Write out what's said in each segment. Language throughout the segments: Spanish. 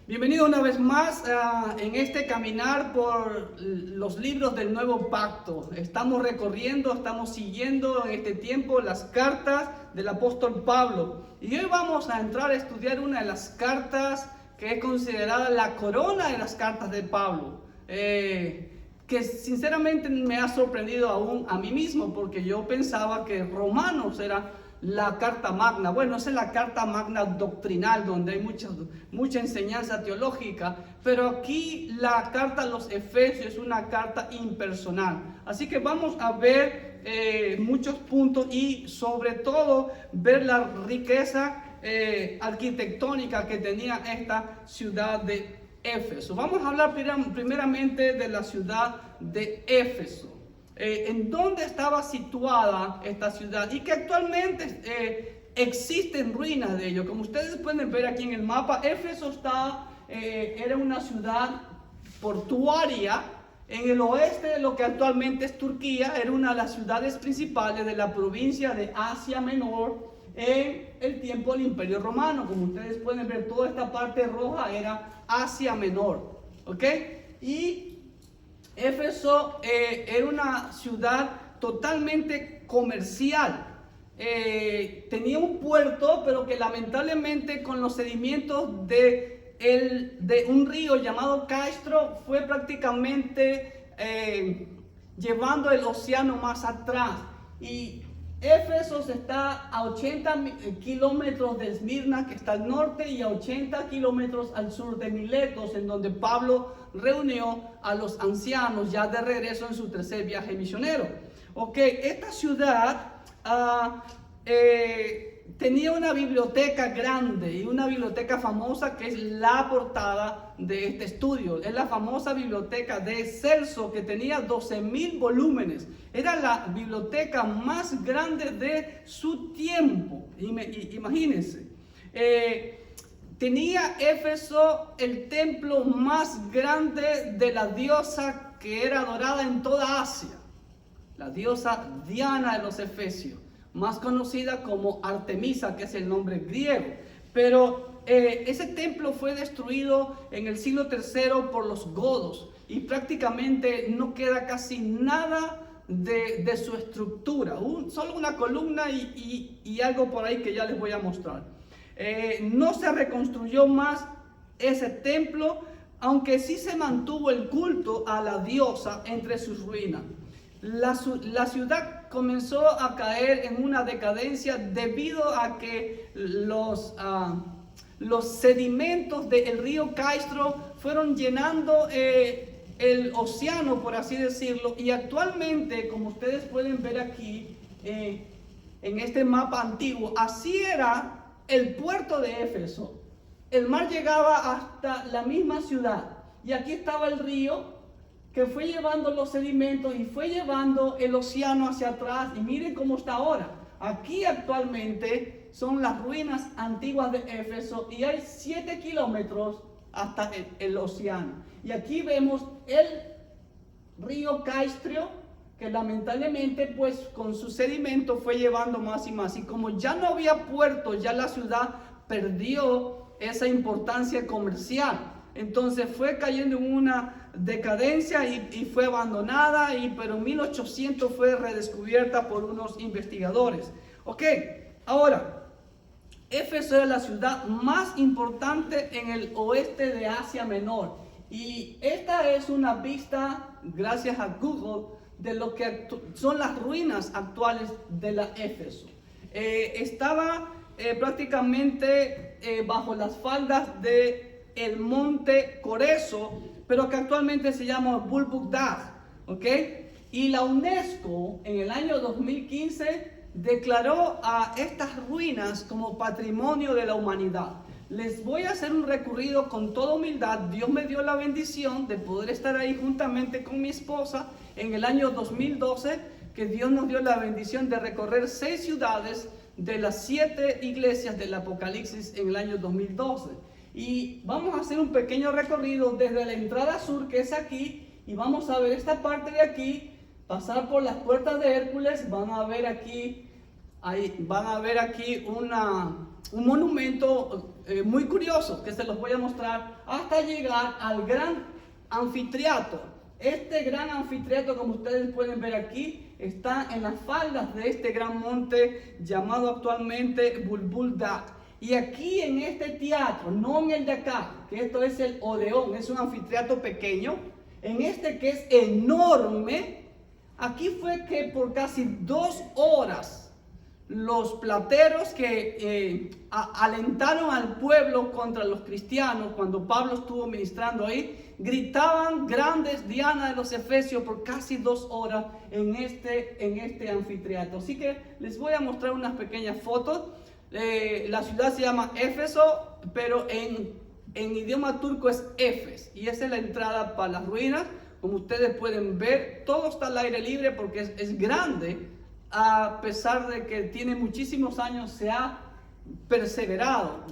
Bienvenido una vez más en este caminar por los libros del Nuevo Pacto. Estamos recorriendo, estamos siguiendo en este tiempo las cartas del apóstol Pablo. Y hoy vamos a entrar a estudiar una de las cartas que es considerada la corona de las cartas de Pablo. Que sinceramente me ha sorprendido aún a mí mismo, porque yo pensaba que Romanos era la carta magna. Bueno, esa es la carta magna doctrinal, donde hay mucha enseñanza teológica, pero aquí la carta a los Efesios es una carta impersonal. Así que vamos a ver muchos puntos y sobre todo ver la riqueza arquitectónica que tenía esta ciudad de Éfeso. Vamos a hablar primeramente de la ciudad de Éfeso. En dónde estaba situada esta ciudad y que actualmente existen ruinas de ello. Como ustedes pueden ver aquí en el mapa, Éfeso era una ciudad portuaria en el oeste de lo que actualmente es Turquía. Era una de las ciudades principales de la provincia de Asia Menor en el tiempo del Imperio Romano. Como ustedes pueden ver, toda esta parte roja era Asia Menor, ¿ok? Y Éfeso era una ciudad totalmente comercial. Tenía un puerto, pero que lamentablemente con los sedimentos de un río llamado Caistro fue prácticamente llevando el océano más atrás. Y Éfeso está a 80 kilómetros de Esmirna, que está al norte, y a 80 kilómetros al sur de Miletos, en donde Pablo reunió a los ancianos ya de regreso en su tercer viaje misionero. Ok, esta ciudad tenía una biblioteca grande y una biblioteca famosa que es la portada de este estudio. Es la famosa biblioteca de Celso, que tenía 12,000 volúmenes. Era la biblioteca más grande de su tiempo. Imagínense. Tenía Éfeso el templo más grande de la diosa que era adorada en toda Asia. La diosa Diana de los Efesios, más conocida como Artemisa, que es el nombre griego. Pero ese templo fue destruido en el siglo III por los godos y prácticamente no queda casi nada de su estructura. Solo una columna y algo por ahí que ya les voy a mostrar. No se reconstruyó más ese templo, aunque sí se mantuvo el culto a la diosa entre sus ruinas. La ciudad comenzó a caer en una decadencia debido a que los sedimentos del río Caistro fueron llenando el océano, por así decirlo, y actualmente, como ustedes pueden ver aquí en este mapa antiguo, así era el puerto de Éfeso. El mar llegaba hasta la misma ciudad y aquí estaba el río que fue llevando los sedimentos y fue llevando el océano hacia atrás. Y miren cómo está ahora. Aquí actualmente son las ruinas antiguas de Éfeso y hay 7 kilómetros hasta el océano. Y aquí vemos el río Caistrio, que lamentablemente pues con su sedimento fue llevando más y más. Y como ya no había puerto, ya la ciudad perdió esa importancia comercial. Entonces fue cayendo en una decadencia y fue abandonada, pero en 1800 fue redescubierta por unos investigadores. Ok, ahora, Éfeso era la ciudad más importante en el oeste de Asia Menor. Y esta es una vista, gracias a Google, de lo que son las ruinas actuales de la Éfeso. Estaba prácticamente bajo las faldas de el monte Coreso, pero que actualmente se llama Bulbugdad, ¿ok? Y la UNESCO en el año 2015 declaró a estas ruinas como patrimonio de la humanidad. Les voy a hacer un recorrido con toda humildad. Dios me dio la bendición de poder estar ahí juntamente con mi esposa en el año 2012, que Dios nos dio la bendición de recorrer 6 ciudades de las 7 iglesias del Apocalipsis en el año 2012. Y vamos a hacer un pequeño recorrido desde la entrada sur, que es aquí, y vamos a ver esta parte de aquí, pasar por las puertas de Hércules. Van a ver aquí un monumento muy curioso que se los voy a mostrar hasta llegar al gran anfiteatro. Este gran anfiteatro, como ustedes pueden ver aquí, está en las faldas de este gran monte llamado actualmente Bulbul Dak. Y aquí en este teatro, no en el de acá, que esto es el Odeón, es un anfiteatro pequeño, en este que es enorme, aquí fue que por casi 2 horas los plateros que alentaron al pueblo contra los cristianos, cuando Pablo estuvo ministrando ahí, gritaban grandes Diana de los Efesios por casi 2 horas en este anfiteatro. Así que les voy a mostrar unas pequeñas fotos. La ciudad se llama Éfeso, pero en idioma turco es Efes, y esa es la entrada para las ruinas. Como ustedes pueden ver, todo está al aire libre porque es grande. A pesar de que tiene muchísimos años, se ha perseverado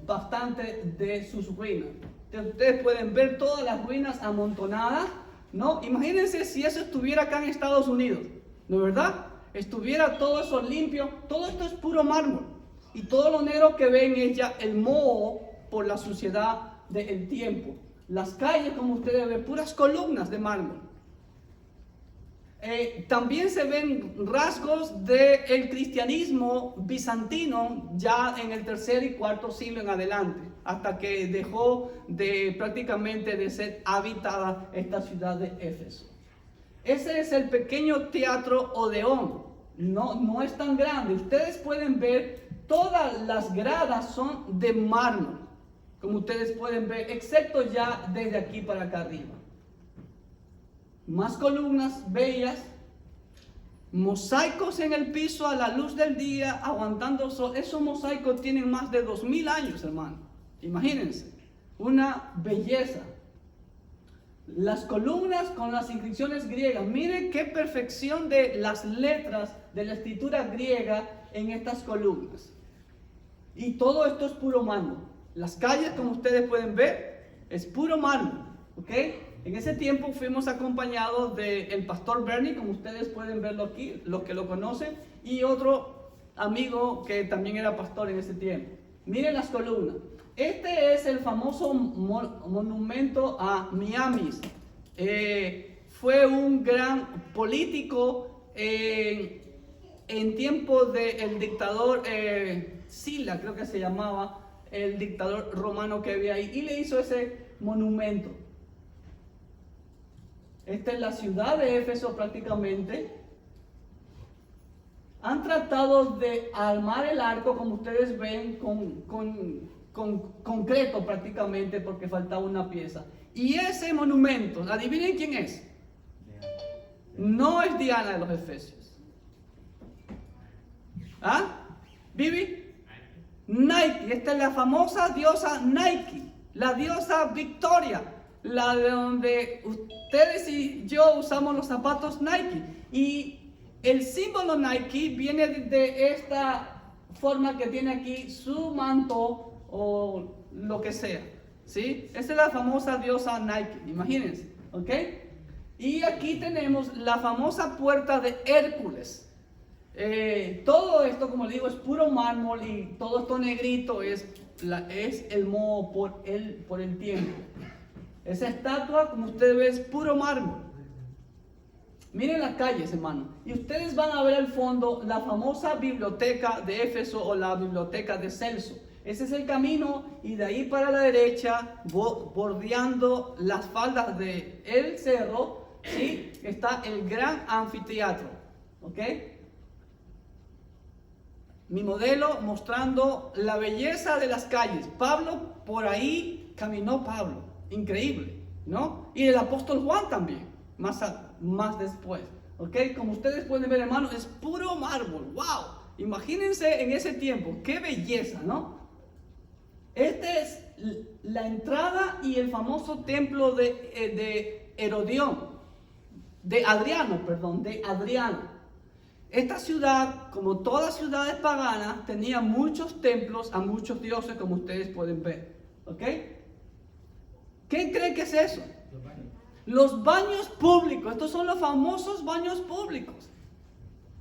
bastante de sus ruinas. Entonces, ustedes pueden ver todas las ruinas amontonadas, ¿no? Imagínense si eso estuviera acá en Estados Unidos, ¿no es verdad? Estuviera todo eso limpio. Todo esto es puro mármol, y todo lo negro que ven es ya el moho por la suciedad del tiempo. Las calles, como ustedes ven, puras columnas de mármol. También se ven rasgos del cristianismo bizantino ya en el 3er y 4er siglo en adelante, hasta que dejó prácticamente de ser habitada esta ciudad de Éfeso. Ese es el pequeño teatro Odeón. No es tan grande. Ustedes pueden ver, todas las gradas son de mármol, como ustedes pueden ver, excepto ya desde aquí para acá arriba. Más columnas bellas, mosaicos en el piso a la luz del día, aguantando sol. Esos mosaicos tienen más de 2000 años, hermano. Imagínense, una belleza. Las columnas con las inscripciones griegas. Miren qué perfección de las letras de la escritura griega en estas columnas. Y todo esto es puro mármol. Las calles, como ustedes pueden ver, es puro mármol, ¿ok? En ese tiempo fuimos acompañados del pastor Bernie, como ustedes pueden verlo aquí, los que lo conocen, y otro amigo que también era pastor en ese tiempo. Miren las columnas. Este es el famoso monumento a Miamis. Fue un gran político en tiempo del dictador Sila, creo que se llamaba, el dictador romano que había ahí, y le hizo ese monumento. Esta es la ciudad de Éfeso prácticamente. Han tratado de armar el arco, como ustedes ven, con concreto prácticamente, porque faltaba una pieza. Y ese monumento, adivinen quién es. No es Diana de los Efesios. ¿Ah? ¿Vivi? Nike. Esta es la famosa diosa Nike, la diosa Victoria, la de donde ustedes y yo usamos los zapatos Nike. Y el símbolo Nike viene de esta forma que tiene aquí su manto o lo que sea, ¿sí? Esta es la famosa diosa Nike, imagínense, ¿ok? Y aquí tenemos la famosa puerta de Hércules. Todo esto, como les digo, es puro mármol, y todo esto negrito es el moho por el tiempo. Esa estatua, como ustedes ven, es puro mármol. Miren las calles, hermano, y ustedes van a ver al fondo la famosa biblioteca de Éfeso o la biblioteca de Celso. Ese es el camino, y de ahí para la derecha, bordeando las faldas del cerro, ¿sí?, está el gran anfiteatro, ¿ok? Mi modelo mostrando la belleza de las calles. Pablo, por ahí caminó Pablo, increíble, ¿no? Y el apóstol Juan también, más después, ¿ok? Como ustedes pueden ver, hermano, es puro mármol. ¡Wow! Imagínense en ese tiempo, qué belleza, ¿no? Esta es la entrada y el famoso templo de Adriano. Esta ciudad, como todas ciudades paganas, tenía muchos templos a muchos dioses, como ustedes pueden ver, ¿ok? ¿Qué creen que es eso? Los baños públicos. Estos son los famosos baños públicos.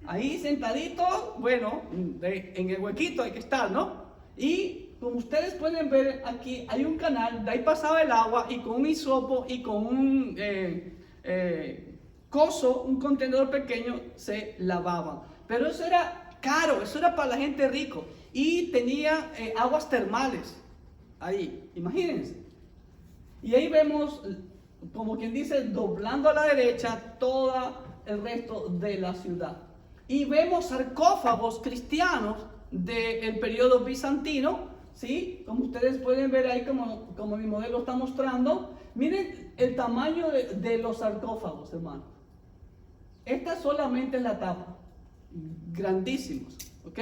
ahí sentadito, bueno, en el huequito hay que estar, ¿no? Y como ustedes pueden ver aquí, hay un canal, de ahí pasaba el agua y con un hisopo y con un coso, un contenedor pequeño, se lavaban. Pero eso era caro, eso era para la gente rico. Y tenía aguas termales, ahí, imagínense. Y ahí vemos, como quien dice, doblando a la derecha todo el resto de la ciudad. Y vemos sarcófagos cristianos del periodo bizantino, ¿sí? Como ustedes pueden ver ahí, como mi modelo está mostrando. Miren el tamaño de los sarcófagos, hermano. Esta solamente es la tapa. Grandísimos, ¿ok?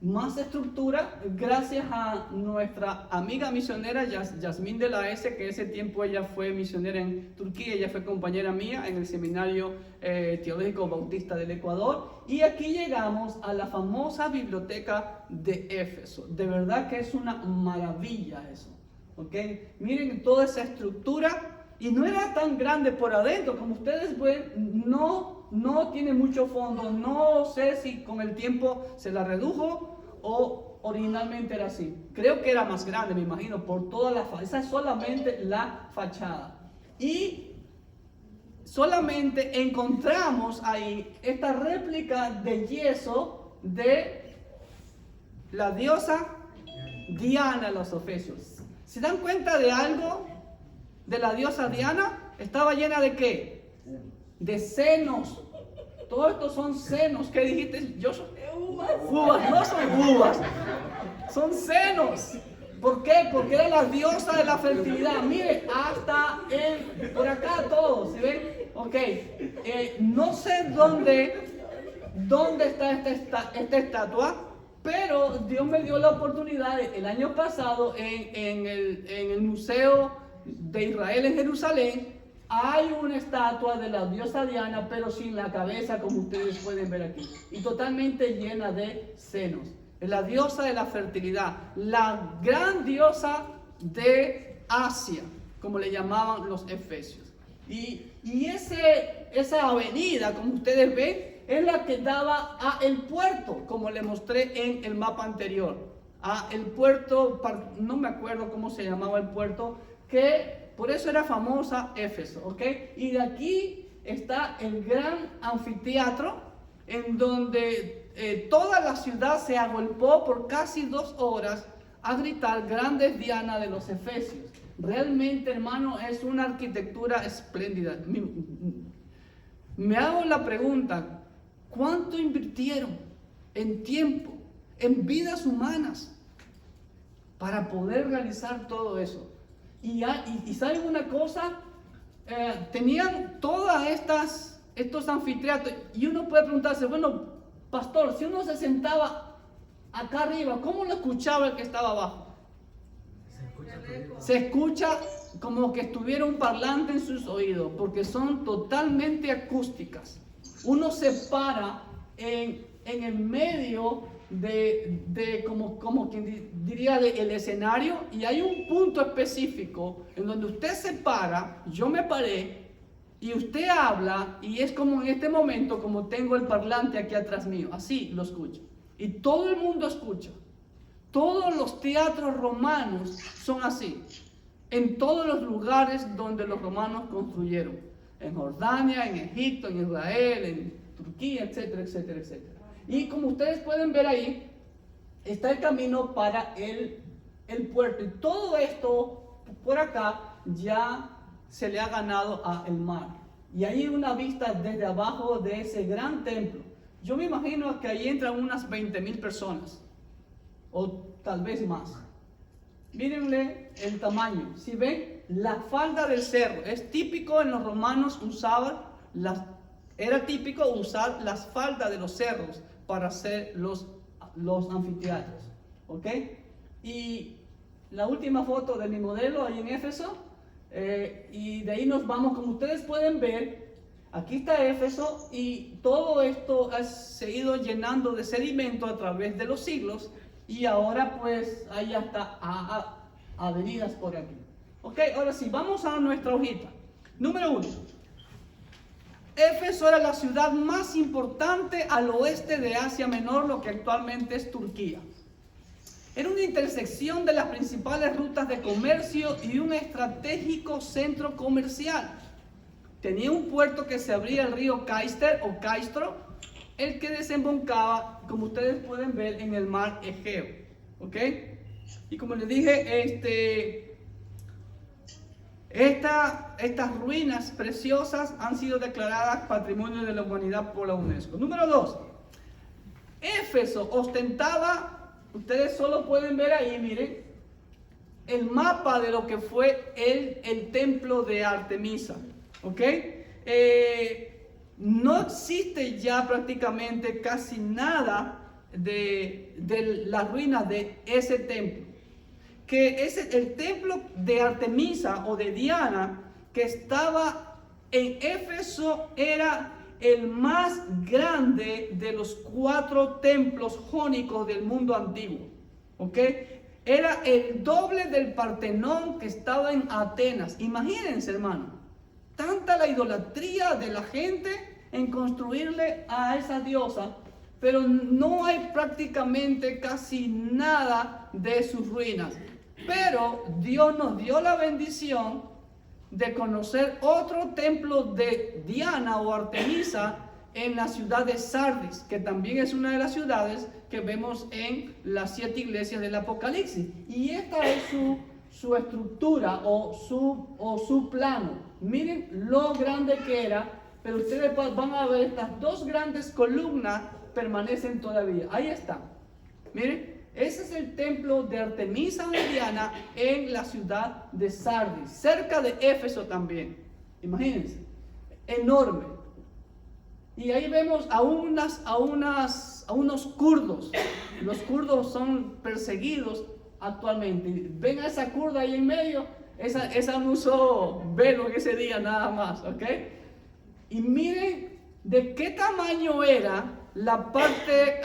Más estructura gracias a nuestra amiga misionera Yasmín de la S, que ese tiempo ella fue misionera en Turquía, ella fue compañera mía en el Seminario Teológico Bautista del Ecuador. Y aquí llegamos a la famosa biblioteca de Éfeso. De verdad que es una maravilla eso, ¿ok? Miren toda esa estructura, y no era tan grande por adentro, como ustedes ven, no tiene mucho fondo. No sé si con el tiempo se la redujo o originalmente era así. Creo que era más grande, me imagino, por toda la fachada. Esa es solamente la fachada. Y solamente encontramos ahí esta réplica de yeso de la diosa Diana, los efesios. ¿Se dan cuenta de algo? De la diosa Diana, estaba llena de ¿qué? De senos. Todos estos son senos. ¿Qué dijiste? Yo soy uvas, no son uvas, son senos. ¿Por qué? Porque era la diosa de la fertilidad. Mire, hasta por acá todos, ¿sí ven? Ok, no sé dónde está esta estatua, pero Dios me dio la oportunidad el año pasado en el Museo de Israel en Jerusalén. Hay una estatua de la diosa Diana, pero sin la cabeza, como ustedes pueden ver aquí, y totalmente llena de senos. Es la diosa de la fertilidad, la gran diosa de Asia, como le llamaban los efesios. Y esa avenida, como ustedes ven, es la que daba a el puerto, como le mostré en el mapa anterior. A el puerto, no me acuerdo cómo se llamaba el puerto, que por eso era famosa Éfeso, ¿ok? Y de aquí está el gran anfiteatro, en donde toda la ciudad se agolpó por casi 2 horas a gritar grandes Diana de los Efesios. Realmente, hermano, es una arquitectura espléndida. Me hago la pregunta, ¿cuánto invirtieron en tiempo, en vidas humanas, para poder realizar todo eso? Y ¿saben una cosa? Tenían todas estos anfiteatros, y uno puede preguntarse, bueno, pastor, si uno se sentaba acá arriba, ¿cómo lo escuchaba el que estaba abajo? Se escucha como que estuviera un parlante en sus oídos, porque son totalmente acústicas. Uno se para en el medio como quien diría, del escenario, y hay un punto específico en donde usted se para, yo me paré, y usted habla, y es como en este momento, como tengo el parlante aquí atrás mío, así lo escucho, y todo el mundo escucha. Todos los teatros romanos son así, en todos los lugares donde los romanos construyeron, en Jordania, en Egipto, en Israel, en Turquía, etcétera, etcétera, etcétera. Y como ustedes pueden ver ahí, está el camino para el puerto. Y todo esto por acá ya se le ha ganado al mar. Y ahí una vista desde abajo de ese gran templo. Yo me imagino que ahí entran unas 20,000 personas, o tal vez más. Mírenle el tamaño. Si ven, la falda del cerro. Es típico en los romanos era típico usar las faldas de los cerros para hacer los anfiteatros, ¿ok? Y la última foto de mi modelo ahí en Éfeso, y de ahí nos vamos. Como ustedes pueden ver, aquí está Éfeso, y todo esto ha seguido llenando de sedimento a través de los siglos, y ahora pues hay hasta avenidas por aquí. Ok, ahora sí, vamos a nuestra hojita. Número 1. Éfeso era la ciudad más importante al oeste de Asia Menor, lo que actualmente es Turquía. Era una intersección de las principales rutas de comercio y un estratégico centro comercial. Tenía un puerto que se abría al río Caister o Caistro, el que desembocaba, como ustedes pueden ver, en el mar Egeo. ¿Ok? Y como les dije, estas ruinas preciosas han sido declaradas Patrimonio de la Humanidad por la UNESCO. Número 2. Éfeso ostentaba, ustedes solo pueden ver ahí, miren, el mapa de lo que fue el templo de Artemisa. ¿Ok? No existe ya prácticamente casi nada de las ruinas de ese templo. Que el templo de Artemisa o de Diana que estaba en Éfeso era el más grande de los 4 templos jónicos del mundo antiguo. ¿Ok? Era el doble del Partenón que estaba en Atenas. Imagínense, hermano, tanta la idolatría de la gente en construirle a esa diosa, pero no hay prácticamente casi nada de sus ruinas. Pero Dios nos dio la bendición de conocer otro templo de Diana o Artemisa en la ciudad de Sardis, que también es una de las ciudades que vemos en las 7 iglesias del Apocalipsis. Y esta es su estructura o su plano. Miren lo grande que era, pero ustedes van a ver estas 2 grandes columnas permanecen todavía. Ahí está. Miren. Ese es el templo de Artemisa de Diana en la ciudad de Sardis, cerca de Éfeso también. Imagínense, enorme. Y ahí vemos a unos kurdos. Los kurdos son perseguidos actualmente. Ven a esa kurda ahí en medio. Esa no usó velo en ese día nada más, ¿ok? Y miren de qué tamaño era la parte,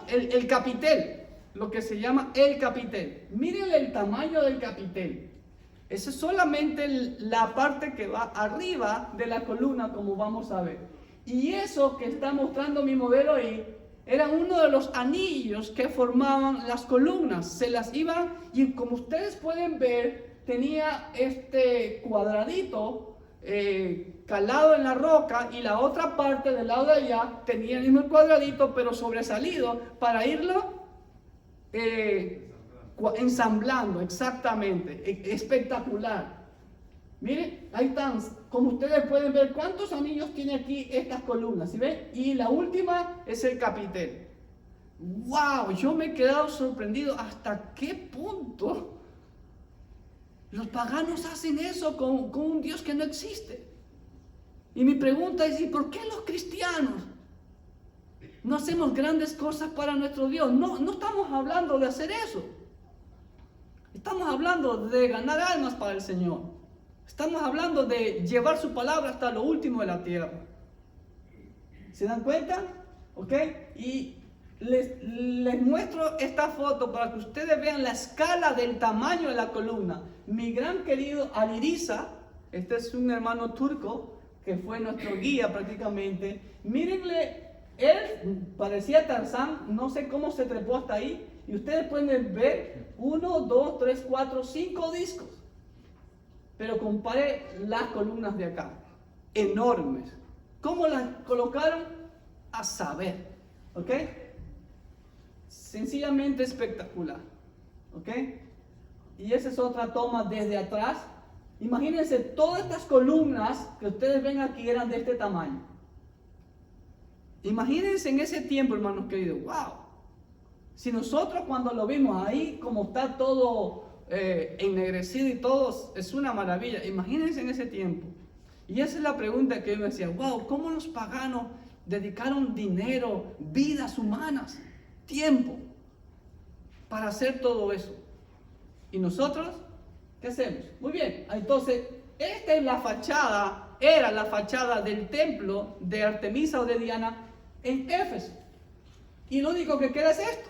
el capitel. Lo que se llama el capitel. Miren el tamaño del capitel. Esa es solamente la parte que va arriba de la columna, como vamos a ver. Y eso que está mostrando mi modelo ahí, era uno de los anillos que formaban las columnas. Se las iban, y como ustedes pueden ver, tenía este cuadradito calado en la roca, y la otra parte del lado de allá tenía el mismo cuadradito, pero sobresalido, para irlo ensamblando, exactamente, espectacular. Miren, ahí están, como ustedes pueden ver, cuántos anillos tiene aquí estas columnas, ¿sí ven? Y la última es el capitel. ¡Wow! Yo me he quedado sorprendido hasta qué punto los paganos hacen eso con un Dios que no existe. Y mi pregunta es, ¿y por qué los cristianos no hacemos grandes cosas para nuestro Dios? No estamos hablando de hacer eso. Estamos hablando de ganar almas para el Señor. Estamos hablando de llevar su palabra hasta lo último de la tierra. ¿Se dan cuenta? ¿Ok? Y les muestro esta foto para que ustedes vean la escala del tamaño de la columna. Mi gran querido Ali Rıza, este es un hermano turco que fue nuestro guía prácticamente. Mírenle. Él parecía Tarzán, no sé cómo se trepó hasta ahí. Y ustedes pueden ver 1, 2, 3, 4, 5 discos. Pero compare las columnas de acá, enormes. ¿Cómo las colocaron? A saber, ¿ok? Sencillamente espectacular, ¿ok? Y esa es otra toma desde atrás. Imagínense, todas estas columnas que ustedes ven aquí eran de este tamaño. Imagínense en ese tiempo, hermanos queridos, wow. Si nosotros cuando lo vimos ahí, como está todo ennegrecido y todo, es una maravilla. Imagínense en ese tiempo. Y esa es la pregunta que yo me decía, wow, ¿cómo los paganos dedicaron dinero, vidas humanas, tiempo para hacer todo eso? ¿Y nosotros qué hacemos? Muy bien, entonces, esta es la fachada, era la fachada del templo de Artemisa o de Diana en Éfeso. Y lo único que queda es esto.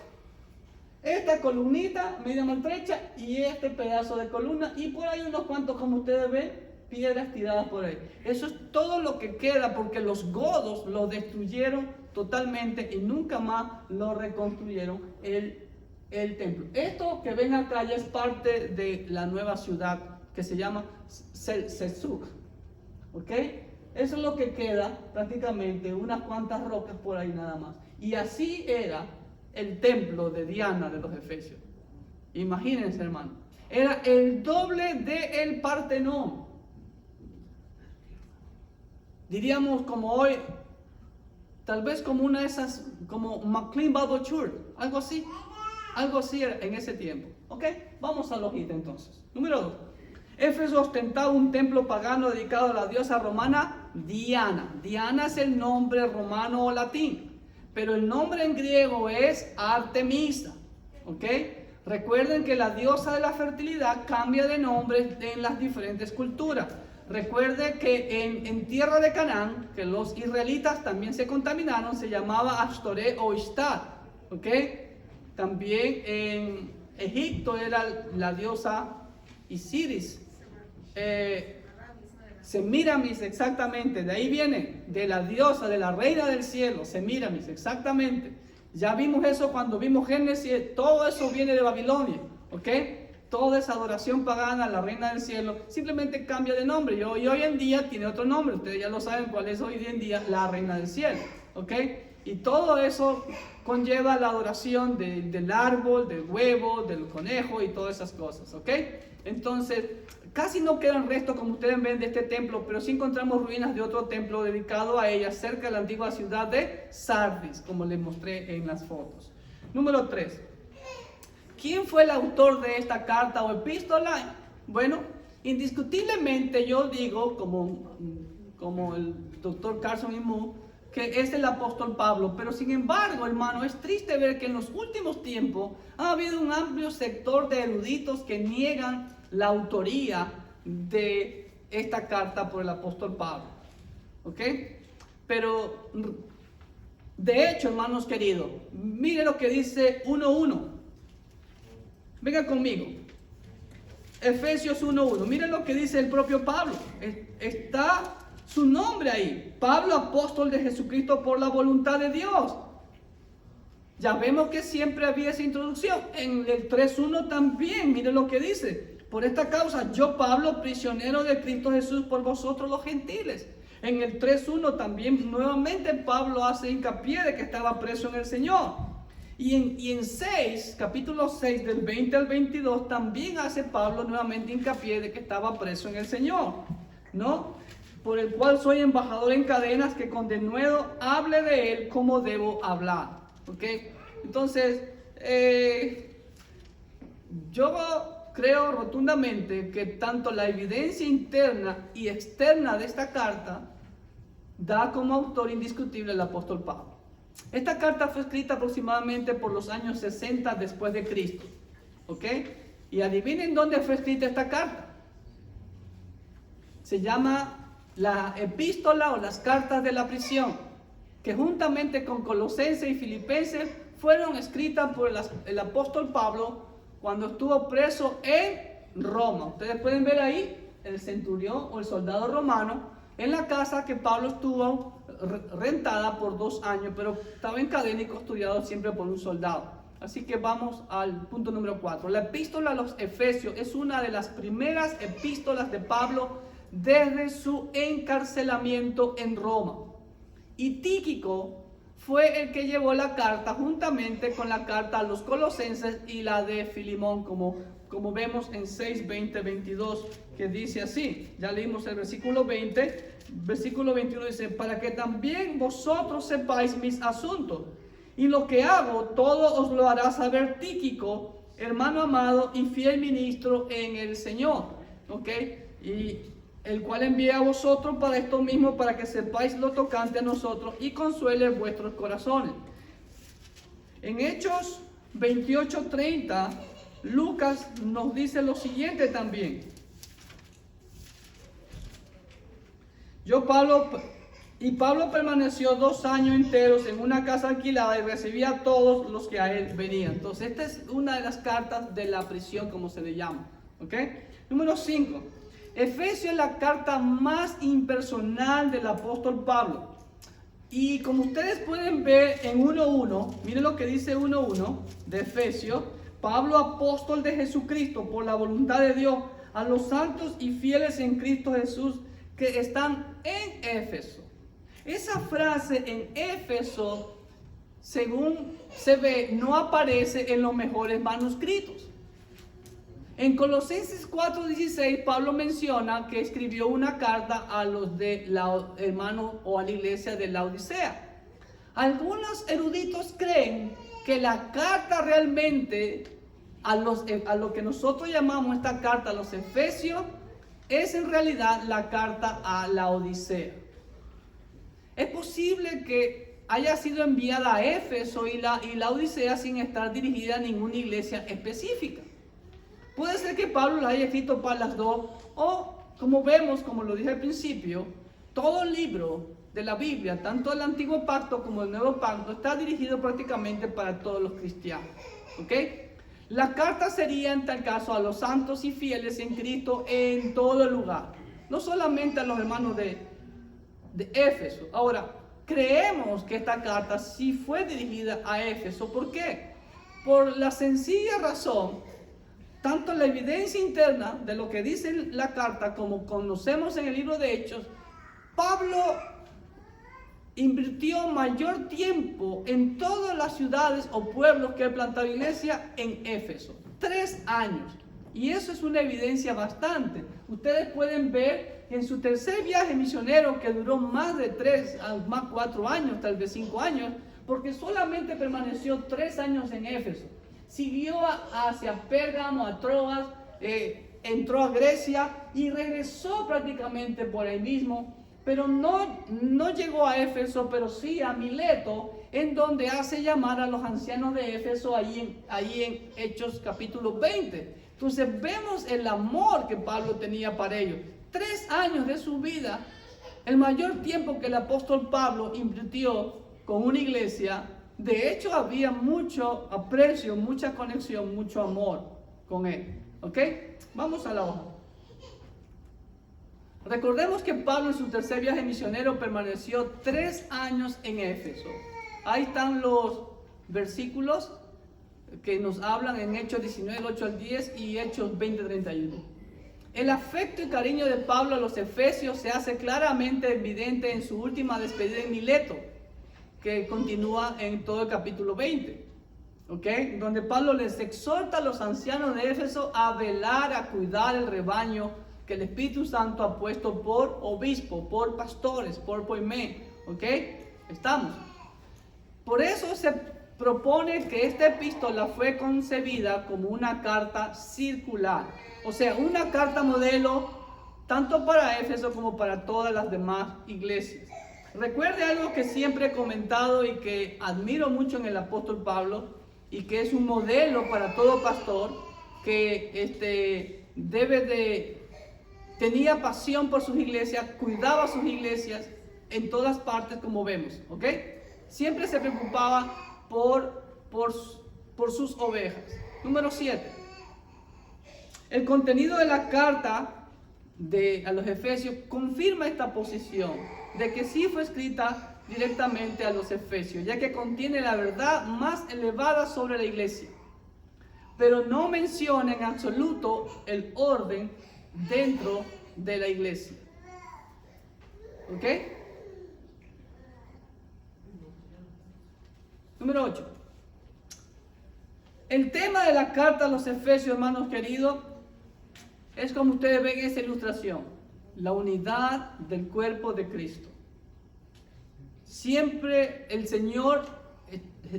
Esta columnita medio maltrecha y este pedazo de columna. Y por ahí unos cuantos, como ustedes ven, piedras tiradas por ahí. Eso es todo lo que queda, porque los godos lo destruyeron totalmente y nunca más lo reconstruyeron el templo. Esto que ven acá ya es parte de la nueva ciudad que se llama Selçuk. ¿Ok? Eso es lo que queda prácticamente, unas cuantas rocas por ahí nada más. Y así era el templo de Diana de los Efesios. Imagínense, hermano. Era el doble del Partenón. Diríamos como hoy, tal vez como una de esas, como McLean Bible Church, algo así. Algo así era en ese tiempo. ¿Ok? Vamos a la hojita entonces. Número 2. Éfeso ostentaba un templo pagano dedicado a la diosa romana Diana. Diana es el nombre romano o latín, pero el nombre en griego es Artemisa. ¿Ok? Recuerden que la diosa de la fertilidad cambia de nombre en las diferentes culturas. Recuerde que en tierra de Canaán, que los israelitas también se contaminaron, se llamaba Ashtoré o Ishtar. ¿Ok? También en Egipto era la diosa Isiris. Semiramis, exactamente, de ahí viene, de la diosa, de la reina del cielo, Semiramis, exactamente. Ya vimos eso cuando vimos Génesis, todo eso viene de Babilonia, ¿ok? Toda esa adoración pagana a la reina del cielo simplemente cambia de nombre y hoy en día tiene otro nombre, ustedes ya lo saben cuál es hoy en día la reina del cielo, ¿ok? Y todo eso conlleva la adoración del árbol, del huevo, del conejo y todas esas cosas, ¿ok? Entonces, casi no quedan restos, como ustedes ven, de este templo, pero sí encontramos ruinas de otro templo dedicado a ella, cerca de la antigua ciudad de Sardis, como les mostré en las fotos. Número 3. ¿Quién fue el autor de esta carta o epístola? Bueno, indiscutiblemente yo digo, como el doctor Carson y Moore, que es el apóstol Pablo, pero sin embargo, hermano, es triste ver que en los últimos tiempos ha habido un amplio sector de eruditos que niegan la autoría de esta carta por el apóstol Pablo. ¿Ok? Pero, de hecho, hermanos queridos, mire lo que dice 1:1. Venga conmigo. Efesios 1:1. Mire lo que dice el propio Pablo. Está su nombre ahí. Pablo, apóstol de Jesucristo por la voluntad de Dios. Ya vemos que siempre había esa introducción. En el 3:1 también, mire lo que dice. Por esta causa, yo Pablo, prisionero de Cristo Jesús por vosotros los gentiles. En el 3:1 también nuevamente Pablo hace hincapié de que estaba preso en el Señor. Y en 6, capítulo 6 del 20 al 22 también hace Pablo nuevamente hincapié de que estaba preso en el Señor, ¿no? Por el cual soy embajador en cadenas, que con denuedo hable de él como debo hablar. ¿Ok? Entonces, yo creo rotundamente que tanto la evidencia interna y externa de esta carta da como autor indiscutible el apóstol Pablo. Esta carta fue escrita aproximadamente por los años 60 después de Cristo. ¿Ok? Y adivinen dónde fue escrita esta carta. Se llama la epístola o las cartas de la prisión, que juntamente con Colosenses y Filipenses fueron escritas por el apóstol Pablo cuando estuvo preso en Roma. Ustedes pueden ver ahí el centurión o el soldado romano en la casa que Pablo estuvo rentada por 2 años, pero estaba en cadena y custodiado siempre por un soldado. Así que vamos al punto número 4. La epístola a los Efesios es una de las primeras epístolas de Pablo desde su encarcelamiento en Roma. Y Tíquico fue el que llevó la carta juntamente con la carta a los Colosenses y la de Filimón, como vemos en 6, 20, 22, que dice así. Ya leímos el versículo 20, versículo 21 dice: para que también vosotros sepáis mis asuntos, y lo que hago, todo os lo hará saber Tíquico, hermano amado y fiel ministro en el Señor. ¿Ok? Y el cual envía a vosotros para esto mismo, para que sepáis lo tocante a nosotros y consuele vuestros corazones. En Hechos 28:30, Lucas nos dice lo siguiente también. Pablo permaneció 2 años enteros en una casa alquilada y recibía a todos los que a él venían. Entonces, esta es una de las cartas de la prisión, como se le llama. ¿Ok? Número 5. Efesios es la carta más impersonal del apóstol Pablo. Y como ustedes pueden ver en 1:1, miren lo que dice 1:1 de Efesios. Pablo, apóstol de Jesucristo, por la voluntad de Dios, a los santos y fieles en Cristo Jesús que están en Éfeso. Esa frase en Éfeso, según se ve, no aparece en los mejores manuscritos. En Colosenses 4:16, Pablo menciona que escribió una carta a los de hermanos o a la iglesia de Laodicea. Algunos eruditos creen que la carta realmente a lo que nosotros llamamos esta carta a los Efesios es en realidad la carta a Laodicea. Es posible que haya sido enviada a Éfeso y Laodicea sin estar dirigida a ninguna iglesia específica. Puede ser que Pablo la haya escrito para las dos, o como vemos, como lo dije al principio, todo libro de la Biblia, tanto el Antiguo Pacto como el Nuevo Pacto, está dirigido prácticamente para todos los cristianos. ¿Ok? La carta sería en tal caso a los santos y fieles en Cristo en todo lugar, no solamente a los hermanos de Éfeso. Ahora, creemos que esta carta sí fue dirigida a Éfeso. ¿Por qué? Por la sencilla razón, tanto la evidencia interna de lo que dice la carta como conocemos en el libro de Hechos, Pablo invirtió mayor tiempo en todas las ciudades o pueblos que él plantaba iglesia en Éfeso. 3 años. Y eso es una evidencia bastante. Ustedes pueden ver en su tercer viaje misionero, que duró más de 4 años, tal vez 5 años, porque solamente permaneció 3 años en Éfeso. Siguió hacia Pérgamo, a Troas, entró a Grecia y regresó prácticamente por ahí mismo, pero no llegó a Éfeso, pero sí a Mileto, en donde hace llamar a los ancianos de Éfeso, ahí en Hechos capítulo 20. Entonces vemos el amor que Pablo tenía para ellos. 3 años de su vida, el mayor tiempo que el apóstol Pablo invirtió con una iglesia. De hecho, había mucho aprecio, mucha conexión, mucho amor con él. ¿Ok? Vamos a la hoja. Recordemos que Pablo en su tercer viaje misionero permaneció 3 años en Éfeso. Ahí están los versículos que nos hablan en Hechos 19, 8 al 10 y Hechos 20, 31. El afecto y cariño de Pablo a los efesios se hace claramente evidente en su última despedida en Mileto, que continúa en todo el capítulo 20, ¿ok? Donde Pablo les exhorta a los ancianos de Éfeso a velar, a cuidar el rebaño que el Espíritu Santo ha puesto por obispo, por pastores, por poimé, ¿ok? Estamos. Por eso se propone que esta epístola fue concebida como una carta circular, o sea, una carta modelo tanto para Éfeso como para todas las demás iglesias. Recuerde algo que siempre he comentado y que admiro mucho en el apóstol Pablo, y que es un modelo para todo pastor que tenía pasión por sus iglesias, cuidaba sus iglesias en todas partes, como vemos, ¿ok? Siempre se preocupaba por sus ovejas. Número 7. El contenido de la carta a los Efesios confirma esta posición de que sí fue escrita directamente a los Efesios, ya que contiene la verdad más elevada sobre la iglesia, pero no menciona en absoluto el orden dentro de la iglesia. ¿Ok? Número 8. El tema de la carta a los Efesios, hermanos queridos, es como ustedes ven en esta ilustración: la unidad del cuerpo de Cristo. Siempre el Señor,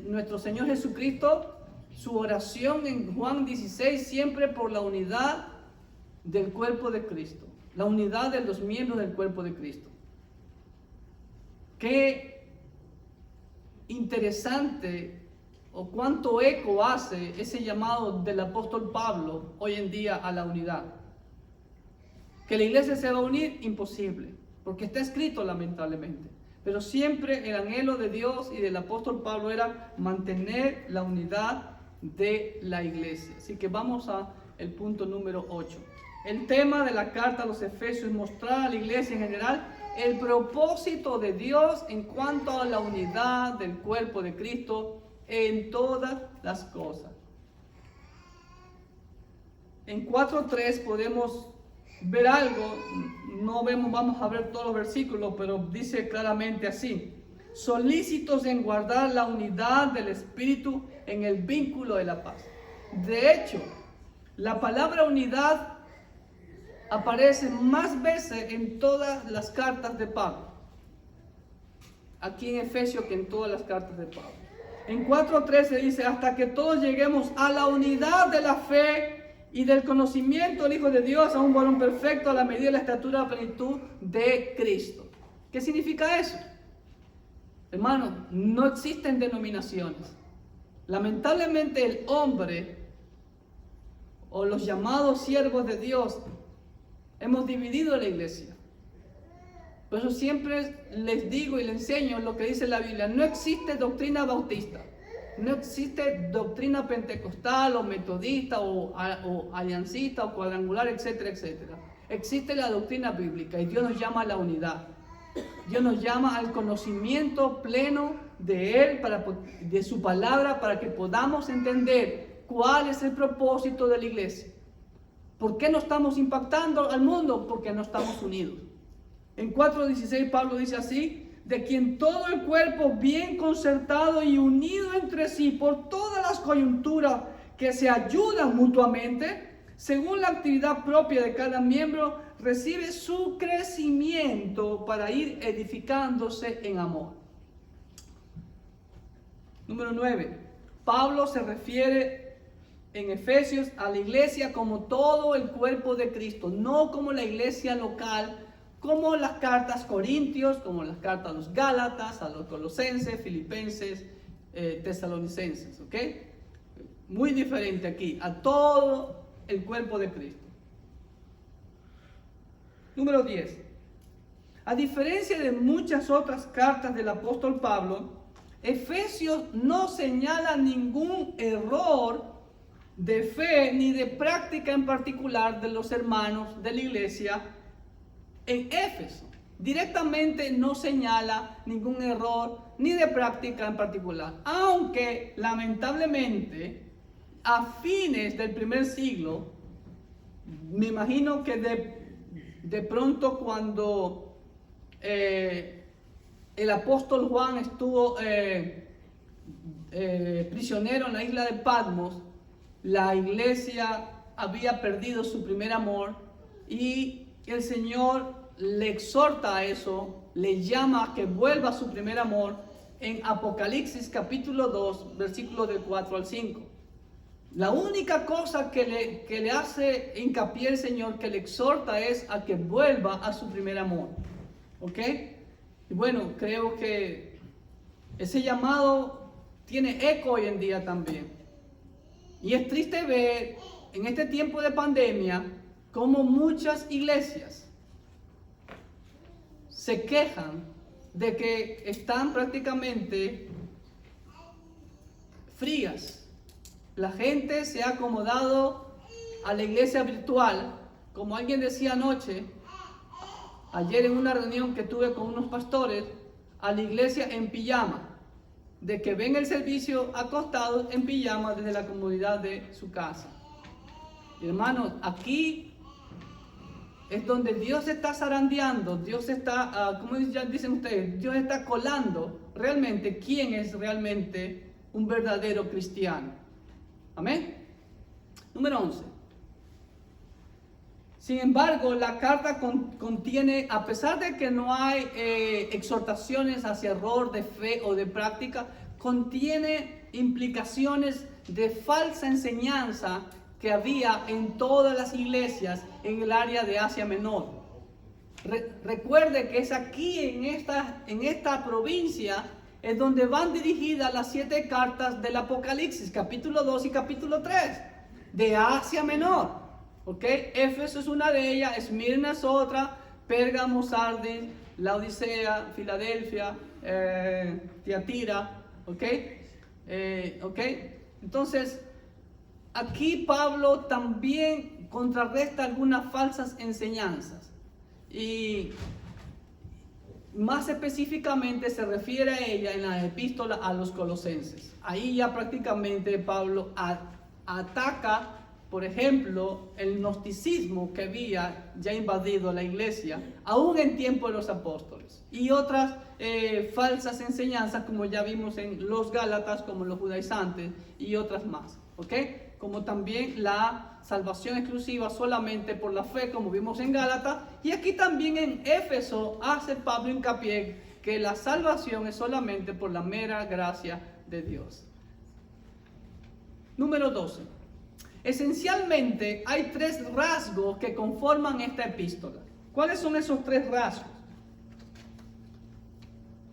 nuestro Señor Jesucristo, su oración en Juan 16, siempre por la unidad del cuerpo de Cristo, la unidad de los miembros del cuerpo de Cristo. Qué interesante, o cuánto eco hace ese llamado del apóstol Pablo hoy en día a la unidad. Que la iglesia se va a unir, imposible, porque está escrito lamentablemente. Pero siempre el anhelo de Dios y del apóstol Pablo era mantener la unidad de la iglesia. Así que vamos al punto número 8. El tema de la carta a los Efesios es mostrar a la iglesia en general el propósito de Dios en cuanto a la unidad del cuerpo de Cristo en todas las cosas. En 4:3 podemos ver algo, vamos a ver todos los versículos, pero dice claramente así: solícitos en guardar la unidad del Espíritu en el vínculo de la paz. De hecho, la palabra unidad aparece más veces en todas las cartas de Pablo, aquí en Efesios, que en todas las cartas de Pablo. En 4:13 dice: hasta que todos lleguemos a la unidad de la fe y del conocimiento del Hijo de Dios, a un varón perfecto, a la medida de la estatura de la plenitud de Cristo. ¿Qué significa eso? Hermano, no existen denominaciones. Lamentablemente el hombre, o los llamados siervos de Dios, hemos dividido la iglesia. Por eso siempre les digo y les enseño lo que dice la Biblia: no existe doctrina bautista, no existe doctrina pentecostal o metodista o aliancista o cuadrangular, etcétera, etcétera. Existe la doctrina bíblica y Dios nos llama a la unidad. Dios nos llama al conocimiento pleno de Él, de su palabra, para que podamos entender cuál es el propósito de la iglesia. ¿Por qué no estamos impactando al mundo? Porque no estamos unidos. En 4:16 Pablo dice así: de quien todo el cuerpo bien concertado y unido entre sí por todas las coyunturas que se ayudan mutuamente, según la actividad propia de cada miembro, recibe su crecimiento para ir edificándose en amor. Número 9. Pablo se refiere en Efesios a la iglesia como todo el cuerpo de Cristo, no como la iglesia local, como las cartas Corintios, como las cartas a los Gálatas, a los Colosenses, Filipenses, Tesalonicenses, ¿ok? Muy diferente aquí, a todo el cuerpo de Cristo. Número 10. A diferencia de muchas otras cartas del apóstol Pablo, Efesios no señala ningún error de fe ni de práctica en particular de los hermanos de la iglesia en Éfeso. Directamente no señala ningún error ni de práctica en particular, aunque lamentablemente a fines del primer siglo, me imagino que de pronto cuando el apóstol Juan estuvo prisionero en la isla de Patmos, la iglesia había perdido su primer amor y el Señor le exhorta a eso, le llama a que vuelva a su primer amor en Apocalipsis capítulo 2, versículos del 4 al 5. La única cosa que le hace hincapié el Señor, que le exhorta, es a que vuelva a su primer amor. ¿Ok? Y bueno, creo que ese llamado tiene eco hoy en día también. Y es triste ver en este tiempo de pandemia cómo muchas iglesias se quejan de que están prácticamente frías. La gente se ha acomodado a la iglesia virtual, como alguien decía ayer en una reunión que tuve con unos pastores, a la iglesia en pijama, de que ven el servicio acostados en pijama desde la comodidad de su casa. Hermanos, aquí es donde Dios está zarandeando, Dios está, como ya dicen ustedes, Dios está colando realmente quién es realmente un verdadero cristiano. Amén. Número 11. Sin embargo, la carta contiene, a pesar de que no hay exhortaciones hacia error de fe o de práctica, contiene implicaciones de falsa enseñanza que había en todas las iglesias en el área de Asia Menor. Recuerde que es aquí, en esta provincia, es donde van dirigidas las 7 cartas del Apocalipsis, capítulo 2 y capítulo 3, de Asia Menor. ¿Ok? Éfeso es una de ellas, Esmirna es otra, Pérgamo, Sardis, Laodicea, Filadelfia, Tiatira. ¿Ok? ¿Ok? Entonces, aquí Pablo también contrarresta algunas falsas enseñanzas. Y más específicamente se refiere a ella en la epístola a los Colosenses. Ahí ya prácticamente Pablo ataca, por ejemplo, el gnosticismo que había ya invadido la iglesia, aún en tiempo de los apóstoles, y otras falsas enseñanzas, como ya vimos en los Gálatas, como los judaizantes, y otras más, ¿ok? Como también la salvación exclusiva solamente por la fe, como vimos en Gálatas, y aquí también en Éfeso hace Pablo hincapié que la salvación es solamente por la mera gracia de Dios. Número 12. Esencialmente hay 3 rasgos que conforman esta epístola. ¿Cuáles son esos 3 rasgos?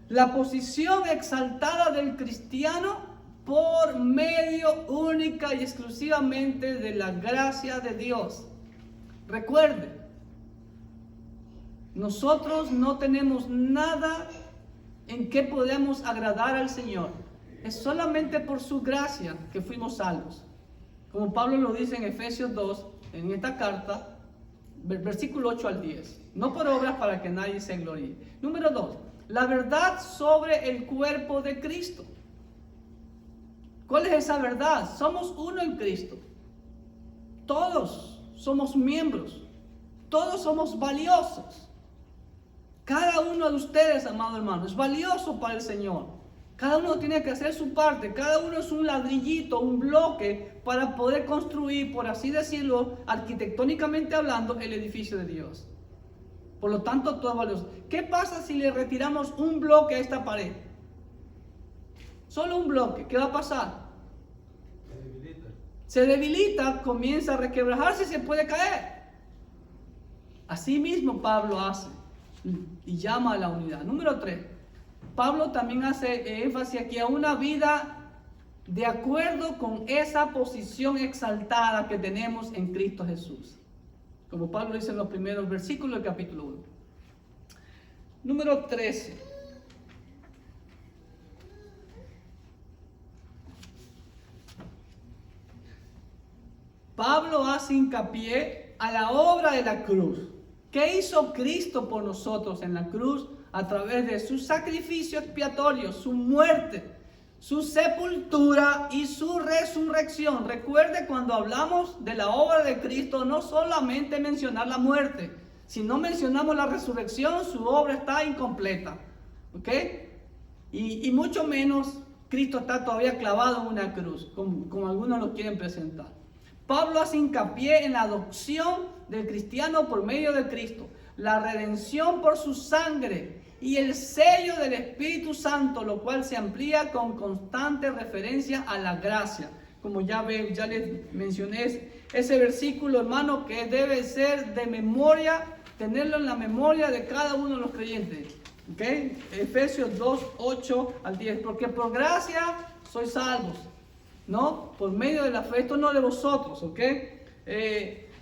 La posición exaltada del cristiano por medio única y exclusivamente de la gracia de Dios. Recuerde, nosotros no tenemos nada en que podamos agradar al Señor. Es solamente por su gracia que fuimos salvos. Como Pablo lo dice en Efesios 2, en esta carta, versículo 8 al 10. No por obras para que nadie se gloríe. Número 2, la verdad sobre el cuerpo de Cristo. ¿Cuál es esa verdad? Somos uno en Cristo. Todos somos miembros. Todos somos valiosos. Cada uno de ustedes, amado hermano, es valioso para el Señor. Cada uno tiene que hacer su parte. Cada uno es un ladrillito, un bloque para poder construir, por así decirlo, arquitectónicamente hablando, el edificio de Dios. Por lo tanto, todo es valioso. ¿Qué pasa si le retiramos un bloque a esta pared? Solo un bloque. ¿Qué va a pasar? Se debilita, comienza a requebrajarse y se puede caer. Así mismo Pablo hace y llama a la unidad. Número 3. Pablo también hace énfasis aquí a una vida de acuerdo con esa posición exaltada que tenemos en Cristo Jesús. Como Pablo dice en los primeros versículos del capítulo 1. Número 13. Pablo hace hincapié a la obra de la cruz. ¿Qué hizo Cristo por nosotros en la cruz? A través de su sacrificio expiatorio, su muerte, su sepultura y su resurrección. Recuerde, cuando hablamos de la obra de Cristo, no solamente mencionar la muerte. Si no mencionamos la resurrección, su obra está incompleta. ¿Ok? Y mucho menos Cristo está todavía clavado en una cruz, como algunos lo quieren presentar. Pablo hace hincapié en la adopción del cristiano por medio de Cristo, la redención por su sangre y el sello del Espíritu Santo, lo cual se amplía con constante referencia a la gracia. Como ya les mencioné ese versículo, hermano, que debe ser de memoria, tenerlo en la memoria de cada uno de los creyentes. ¿Okay? Efesios 2, 8 al 10. Porque por gracia sois salvos, ¿no? Por medio de la fe. Esto no de vosotros, ¿ok?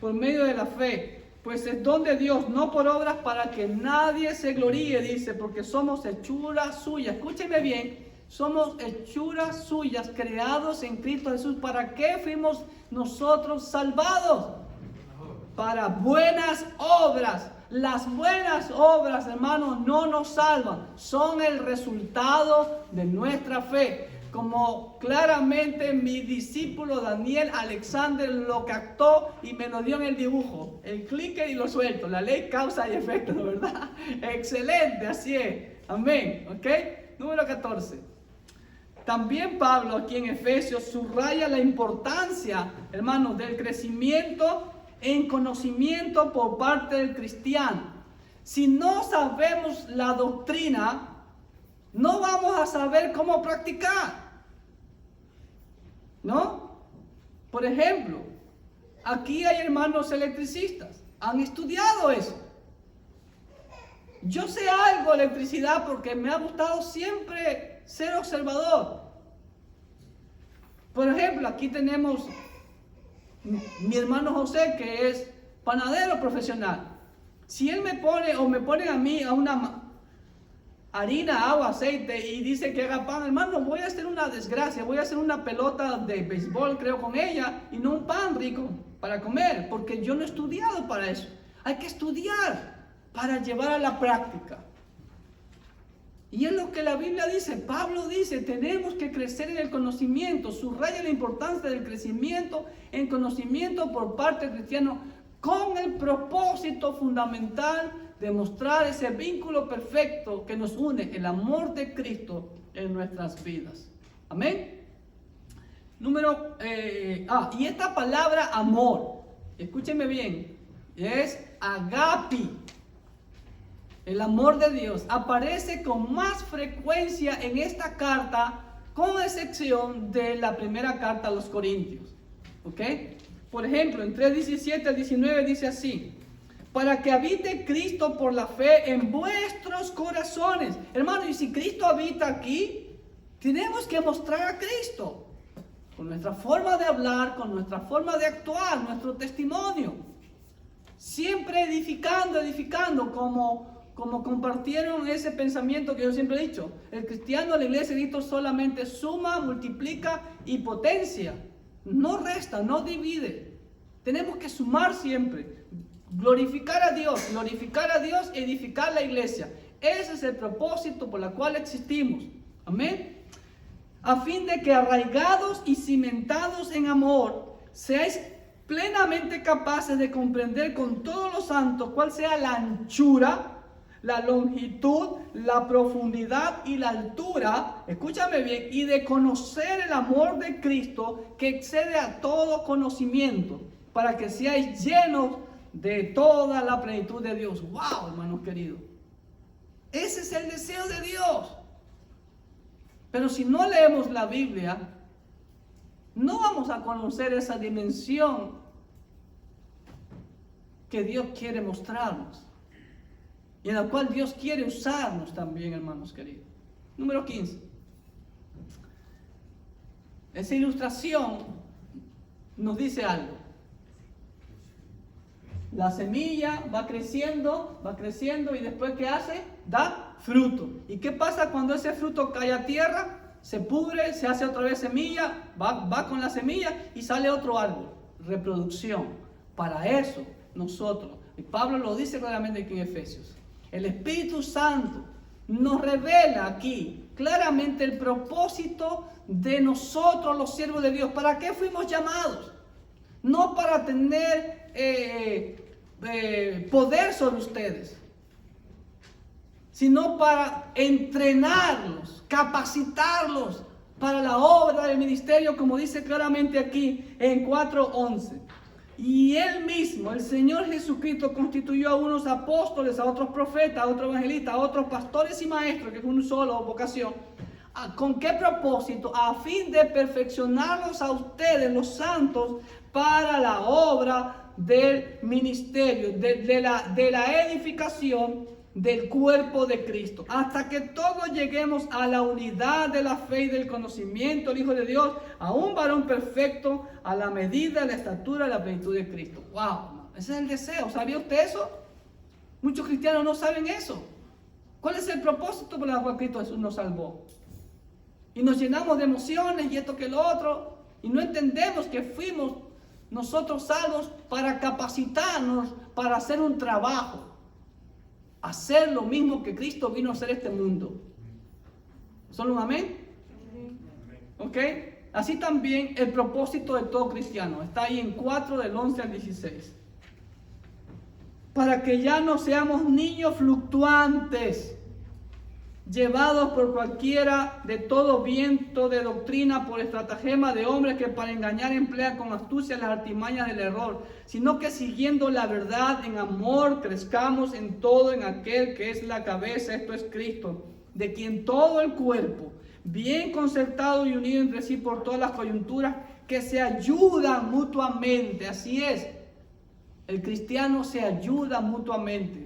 Por medio de la fe. Pues es don de Dios, no por obras para que nadie se gloríe, dice, porque somos hechuras suyas. Escúcheme bien, somos hechuras suyas, creados en Cristo Jesús. ¿Para qué fuimos nosotros salvados? Para buenas obras. Las buenas obras, hermanos, no nos salvan, son el resultado de nuestra fe. Como claramente mi discípulo Daniel Alexander lo captó y me lo dio en el dibujo. El clicker y lo suelto. La ley causa y efecto, ¿no? ¿Verdad? Excelente, así es. Amén. ¿Ok? Número 14. También Pablo aquí en Efesios subraya la importancia, hermanos, del crecimiento en conocimiento por parte del cristiano. Si no sabemos la doctrina, no vamos a saber cómo practicar, ¿no? Por ejemplo, aquí hay hermanos electricistas, han estudiado eso. Yo sé algo de electricidad porque me ha gustado siempre ser observador. Por ejemplo, aquí tenemos mi hermano José, que es panadero profesional. Si él me pone o me pone a mí a una harina, agua, aceite y dice que haga pan, hermano, voy a hacer una desgracia, voy a hacer una pelota de béisbol, creo, con ella y no un pan rico. para comer, porque yo no he estudiado para eso. Hay que estudiar para llevar a la práctica. Y es lo que la Biblia dice, Pablo dice, tenemos que crecer en el conocimiento, subraya la importancia del crecimiento en conocimiento por parte del cristiano, con el propósito fundamental de mostrar ese vínculo perfecto que nos une, el amor de Cristo en nuestras vidas. Amén. Y esta palabra amor, escúchenme bien, es agapi. El amor de Dios aparece con más frecuencia en esta carta, con excepción de la primera carta a los Corintios. ¿Ok? Por ejemplo, en 3:17 al 19 dice así: para que habite Cristo por la fe en vuestros corazones. Hermano, y si Cristo habita aquí, tenemos que mostrar a Cristo. Con nuestra forma de hablar, con nuestra forma de actuar, nuestro testimonio. Siempre edificando, como compartieron ese pensamiento que yo siempre he dicho. El cristiano de la iglesia de Cristo solamente suma, multiplica y potencia. No resta, no divide. Tenemos que sumar siempre. Glorificar a Dios, edificar la iglesia. Ese es el propósito por el cual existimos. Amén. A fin de que arraigados y cimentados en amor, seáis plenamente capaces de comprender con todos los santos cuál sea la anchura, la longitud, la profundidad y la altura, escúchame bien, y de conocer el amor de Cristo que excede a todo conocimiento, para que seáis llenos de toda la plenitud de Dios. ¡Wow, hermanos queridos! Ese es el deseo de Dios. Pero si no leemos la Biblia, no vamos a conocer esa dimensión que Dios quiere mostrarnos. Y en la cual Dios quiere usarnos también, hermanos queridos. Número 15. Esa ilustración nos dice algo. La semilla va creciendo y después ¿qué hace? Da fruto. ¿Y qué pasa cuando ese fruto cae a tierra? Se pudre, se hace otra vez semilla, va con la semilla y sale otro árbol. Reproducción. Para eso nosotros, y Pablo lo dice claramente aquí en Efesios, el Espíritu Santo nos revela aquí claramente el propósito de nosotros los siervos de Dios. ¿Para qué fuimos llamados? No para tener poder sobre ustedes, sino para entrenarlos, capacitarlos para la obra del ministerio, como dice claramente aquí en 4:11. Y Él mismo, el Señor Jesucristo, constituyó a unos apóstoles, a otros profetas, a otros evangelistas, a otros pastores y maestros, que es una sola vocación. ¿Con qué propósito? A fin de perfeccionarlos a ustedes, los santos, para la obra del ministerio, de la edificación del cuerpo de Cristo, hasta que todos lleguemos a la unidad de la fe y del conocimiento del Hijo de Dios, a un varón perfecto, a la medida de la estatura de la plenitud de Cristo. ¡Wow! Ese es el deseo. ¿Sabía usted eso? Muchos cristianos no saben eso. ¿Cuál es el propósito por el cual Cristo Jesús nos salvó? Y nos llenamos de emociones y esto que lo otro, y no entendemos que fuimos nosotros salvos para capacitarnos, para hacer un trabajo. Hacer lo mismo que Cristo vino a hacer este mundo. ¿Solo un amén? ¿Ok? Así también el propósito de todo cristiano. Está ahí en 4 del 11 al 16. Para que ya no seamos niños fluctuantes, llevados por cualquiera de todo viento de doctrina, por estratagema de hombres que para engañar emplean con astucia las artimañas del error, sino que siguiendo la verdad en amor crezcamos en todo en aquel que es la cabeza, esto es Cristo, de quien todo el cuerpo, bien concertado y unido entre sí por todas las coyunturas, que se ayudan mutuamente. Así es, el cristiano se ayuda mutuamente.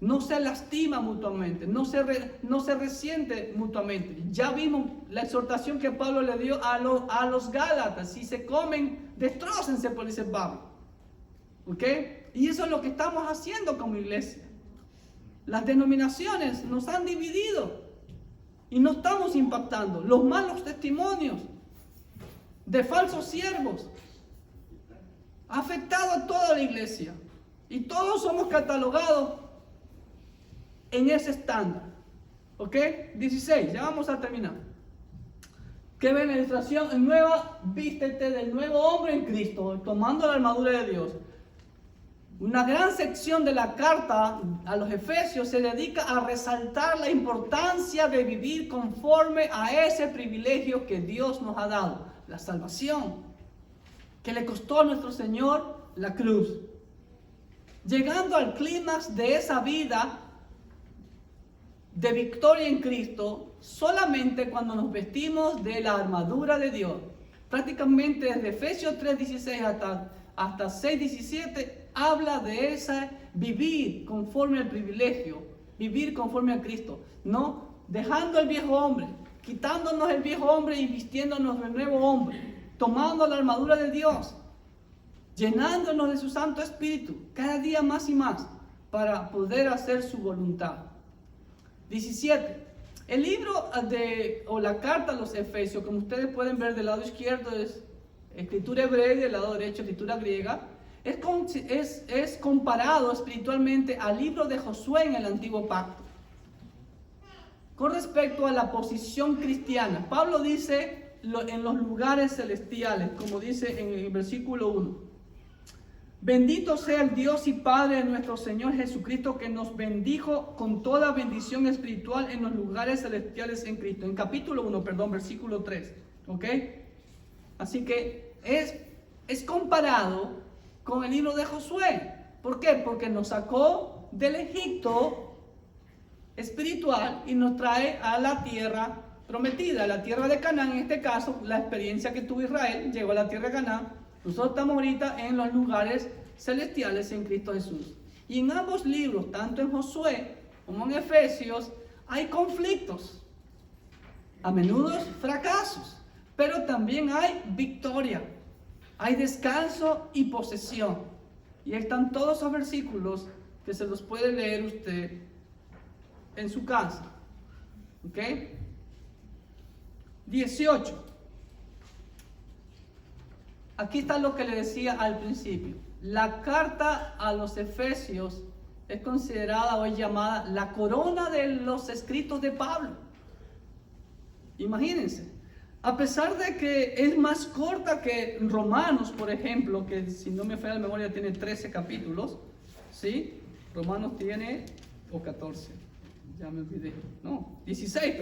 No se lastima mutuamente, no se resiente mutuamente. Ya vimos la exhortación que Pablo le dio a los Gálatas. Si se comen, destrócense, por dice Pablo. ¿Ok? Y eso es lo que estamos haciendo como iglesia. Las denominaciones nos han dividido y no estamos impactando. Los malos testimonios de falsos siervos Ha afectado a toda la iglesia. Y todos somos catalogados en ese estándar. ¿Ok? 16, ya vamos a terminar. ¿Qué ven en la ilustración? Nueva, vístete del nuevo hombre en Cristo, tomando la armadura de Dios. Una gran sección de la carta a los Efesios se dedica a resaltar la importancia de vivir conforme a ese privilegio que Dios nos ha dado, la salvación, que le costó a nuestro Señor la cruz. Llegando al clímax de esa vida de victoria en Cristo, solamente cuando nos vestimos de la armadura de Dios. Prácticamente desde Efesios 3:16 hasta 6:17 habla de esa vivir conforme al privilegio, vivir conforme a Cristo, no dejando el viejo hombre, quitándonos el viejo hombre y vistiéndonos del nuevo hombre, tomando la armadura de Dios, llenándonos de su Santo Espíritu cada día más y más para poder hacer su voluntad. 17. El libro o la carta a los Efesios, como ustedes pueden ver, del lado izquierdo es escritura hebrea y del lado derecho escritura griega. Es comparado espiritualmente al libro de Josué en el Antiguo Pacto. Con respecto a la posición cristiana, Pablo dice en los lugares celestiales, como dice en el versículo 1. Bendito sea el Dios y Padre de nuestro Señor Jesucristo, que nos bendijo con toda bendición espiritual en los lugares celestiales en Cristo. En capítulo 1, versículo 3. ¿Ok? Así que es comparado con el libro de Josué. ¿Por qué? Porque nos sacó del Egipto espiritual y nos trae a la tierra prometida, a la tierra de Canaán. En este caso, la experiencia que tuvo Israel, llegó a la tierra de Canaán. Nosotros estamos ahorita en los lugares celestiales en Cristo Jesús. Y en ambos libros, tanto en Josué como en Efesios, hay conflictos, a menudo fracasos, pero también hay victoria, hay descanso y posesión. Y están todos esos versículos que se los puede leer usted en su casa. ¿Ok? 18. Aquí está lo que le decía al principio. La carta a los Efesios es considerada o es llamada la corona de los escritos de Pablo. Imagínense, a pesar de que es más corta que Romanos, por ejemplo, que si no me falla la memoria tiene 13 capítulos, ¿sí? Romanos tiene, o 14, ya me olvidé, no, 16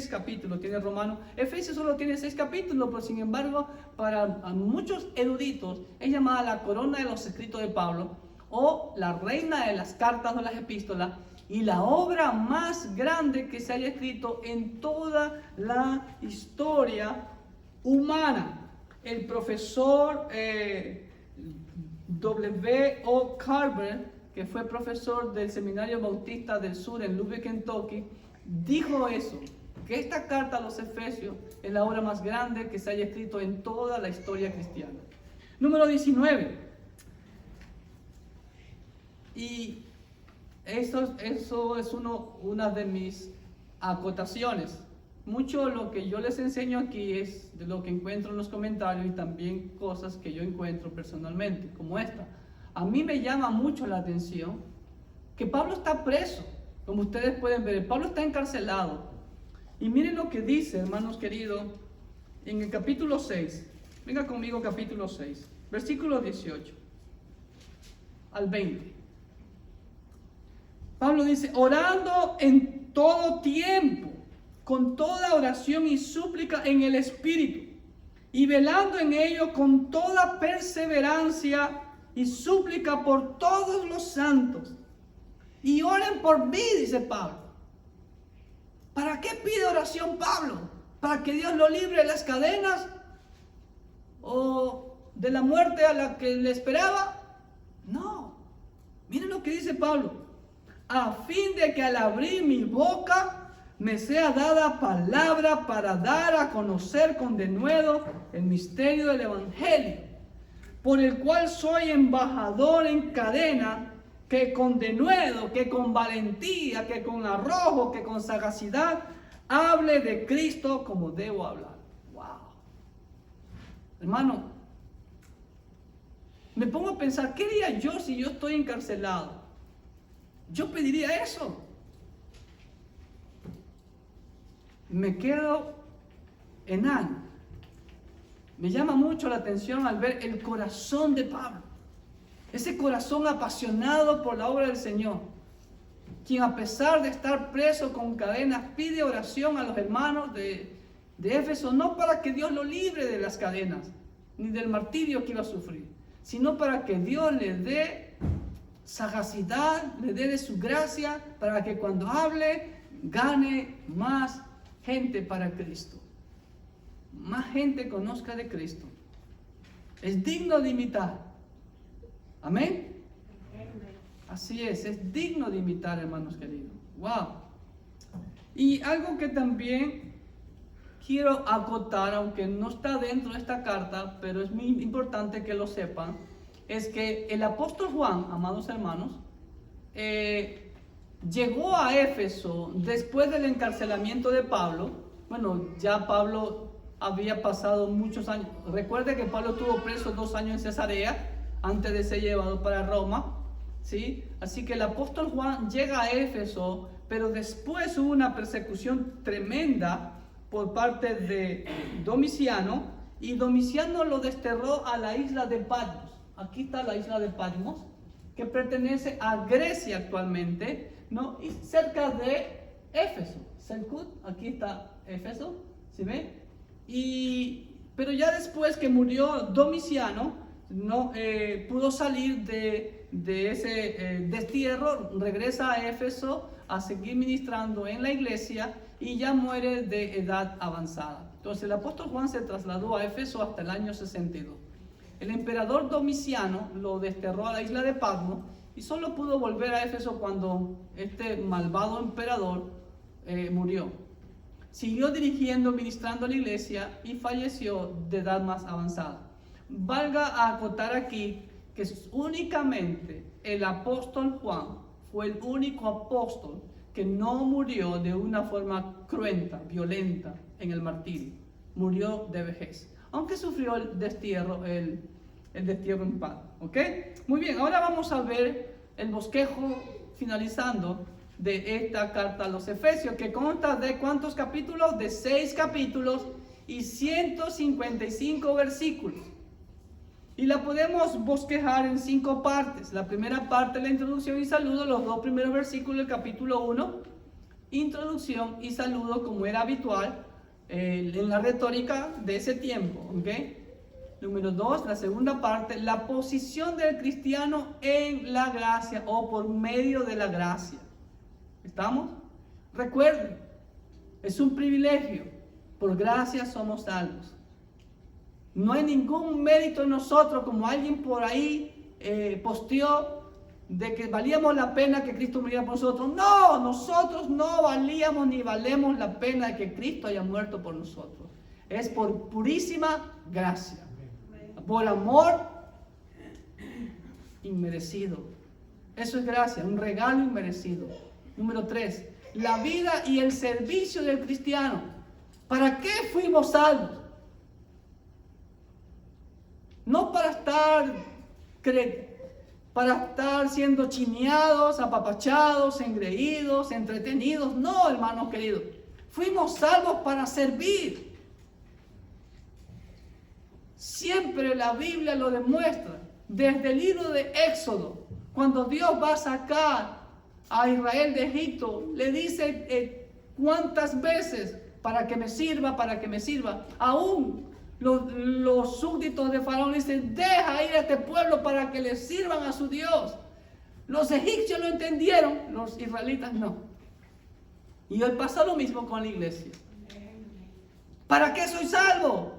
capítulos tiene Romanos. Efesios solo tiene 6 capítulos, pero sin embargo, para muchos eruditos es llamada la corona de los escritos de Pablo, o la reina de las cartas o las epístolas, y la obra más grande que se haya escrito en toda la historia humana. El profesor W.O. Carver, que fue profesor del Seminario Bautista del Sur en Louisville, Kentucky, dijo eso, que esta carta a los Efesios es la obra más grande que se haya escrito en toda la historia cristiana. Número 19. Y eso es una de mis acotaciones. Mucho de lo que yo les enseño aquí es de lo que encuentro en los comentarios y también cosas que yo encuentro personalmente, como esta. A mí me llama mucho la atención que Pablo está preso, como ustedes pueden ver. Pablo está encarcelado. Y miren lo que dice, hermanos queridos, en el capítulo 6. Venga conmigo, capítulo 6, versículo 18 al 20. Pablo dice: orando en todo tiempo, con toda oración y súplica en el Espíritu, y velando en ello con toda perseverancia y súplica por todos los santos. Y oren por mí, dice Pablo. ¿Para qué pide oración Pablo? ¿Para que Dios lo libre de las cadenas? ¿O de la muerte a la que le esperaba? No. Miren lo que dice Pablo: a fin de que al abrir mi boca me sea dada palabra para dar a conocer con denuedo el misterio del Evangelio, por el cual soy embajador en cadena, que con denuedo, que con valentía, que con arrojo, que con sagacidad hable de Cristo como debo hablar. Wow. Hermano, Me pongo a pensar, ¿qué haría yo si yo estoy encarcelado? Yo pediría eso. Me quedo enano. Me llama mucho la atención al ver el corazón de Pablo. Ese corazón apasionado por la obra del Señor, quien a pesar de estar preso con cadenas pide oración a los hermanos de Éfeso, no para que Dios lo libre de las cadenas, ni del martirio que iba a sufrir, sino para que Dios le dé sagacidad, le dé de su gracia, para que cuando hable gane más gente para Cristo. Más gente conozca de Cristo. Es digno de imitar. Amén. Así es digno de imitar, hermanos queridos. Wow. Y algo que también quiero acotar, aunque no está dentro de esta carta, pero es muy importante que lo sepan, es que el apóstol Juan, amados hermanos, llegó a Éfeso después del encarcelamiento de Pablo. Bueno, ya Pablo había pasado muchos años. Recuerde que Pablo estuvo preso 2 años en Cesarea antes de ser llevado para Roma, ¿sí? Así que el apóstol Juan llega a Éfeso, pero después hubo una persecución tremenda por parte de Domiciano, y Domiciano lo desterró a la isla de Patmos. Aquí está la isla de Patmos, que pertenece a Grecia actualmente, ¿no? Y cerca de Éfeso, Selkut, aquí está Éfeso, ¿sí ve? Pero ya después que murió Domiciano, no pudo salir de ese destierro, regresa a Éfeso a seguir ministrando en la iglesia y ya muere de edad avanzada. Entonces el apóstol Juan se trasladó a Éfeso hasta el año 62. El emperador Domiciano lo desterró a la isla de Patmos y solo pudo volver a Éfeso cuando este malvado emperador murió. Siguió dirigiendo, ministrando la iglesia y falleció de edad más avanzada. Valga acotar aquí que únicamente el apóstol Juan fue el único apóstol que no murió de una forma cruenta, violenta en el martirio. Murió de vejez, aunque sufrió el destierro en paz. ¿Ok? Muy bien, ahora vamos a ver el bosquejo finalizando de esta carta a los Efesios, que consta de ¿cuántos capítulos? De 6 capítulos y 155 versículos. Y la podemos bosquejar en 5 partes. La primera parte, la introducción y saludo, los 2 primeros versículos del capítulo 1, introducción y saludo como era habitual en la retórica de ese tiempo. ¿Okay? Número 2, la segunda parte, la posición del cristiano en la gracia o por medio de la gracia. ¿Estamos? Recuerden, es un privilegio. Por gracia somos salvos. No hay ningún mérito en nosotros, como alguien por ahí posteó, de que valíamos la pena que Cristo muriera por nosotros. No, nosotros no valíamos ni valemos la pena de que Cristo haya muerto por nosotros. Es por purísima gracia, por amor inmerecido. Eso es gracia, un regalo inmerecido. Número 3, la vida y el servicio del cristiano. ¿Para qué fuimos salvos? No para estar siendo chineados, apapachados, engreídos, entretenidos. No, hermanos queridos. Fuimos salvos para servir. Siempre la Biblia lo demuestra. Desde el libro de Éxodo, cuando Dios va a sacar a Israel de Egipto, le dice cuántas veces para que me sirva, para que me sirva. Aún los súbditos de Faraón dicen, deja ir a este pueblo para que le sirvan a su Dios. Los egipcios lo entendieron, los israelitas no. Y hoy pasa lo mismo con la iglesia. ¿Para qué soy salvo?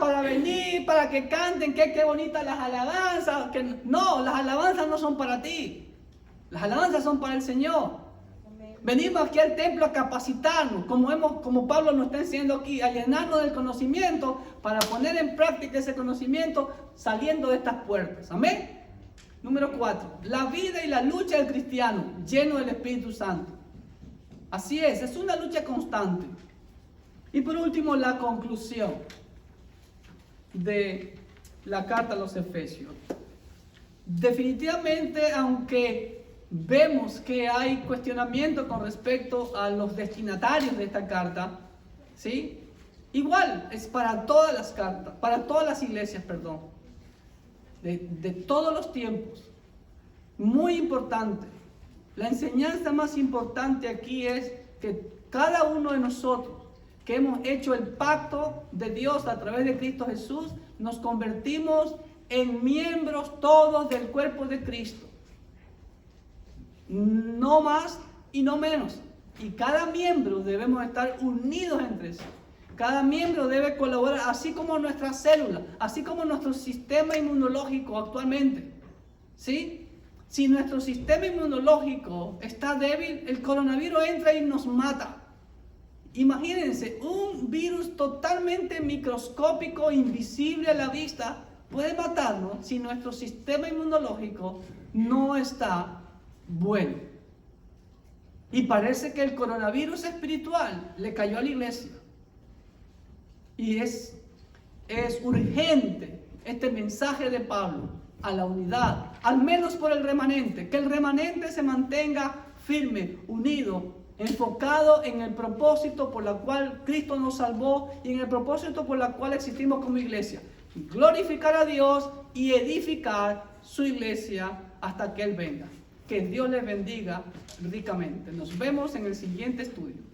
Para venir, para que canten, qué bonitas las alabanzas. No, las alabanzas no son para ti. Las alabanzas son para el Señor. Venimos aquí al templo a capacitarnos, como Pablo nos está enseñando aquí, a llenarnos del conocimiento para poner en práctica ese conocimiento saliendo de estas puertas. Amén. Número 4, la vida y la lucha del cristiano lleno del Espíritu Santo. Así es una lucha constante. Y por último, la conclusión de la carta a los Efesios. definitivamente, aunque vemos que hay cuestionamiento con respecto a los destinatarios de esta carta, ¿sí? Igual es para todas las cartas, para todas las iglesias, perdón, de todos los tiempos. Muy importante. La enseñanza más importante aquí es que cada uno de nosotros que hemos hecho el pacto de Dios a través de Cristo Jesús, nos convertimos en miembros todos del cuerpo de Cristo. No más y no menos. Y cada miembro debemos estar unidos entre sí. Cada miembro debe colaborar, así como nuestra célula, así como nuestro sistema inmunológico actualmente. ¿Sí? Si nuestro sistema inmunológico está débil, el coronavirus entra y nos mata. Imagínense, un virus totalmente microscópico, invisible a la vista, puede matarnos si nuestro sistema inmunológico no está bueno. Y parece que el coronavirus espiritual le cayó a la iglesia. Y es urgente este mensaje de Pablo a la unidad, al menos por el remanente, que el remanente se mantenga firme, unido, enfocado en el propósito por el cual Cristo nos salvó y en el propósito por el cual existimos como iglesia. Glorificar a Dios y edificar su iglesia hasta que Él venga. Que Dios les bendiga ricamente. Nos vemos en el siguiente estudio.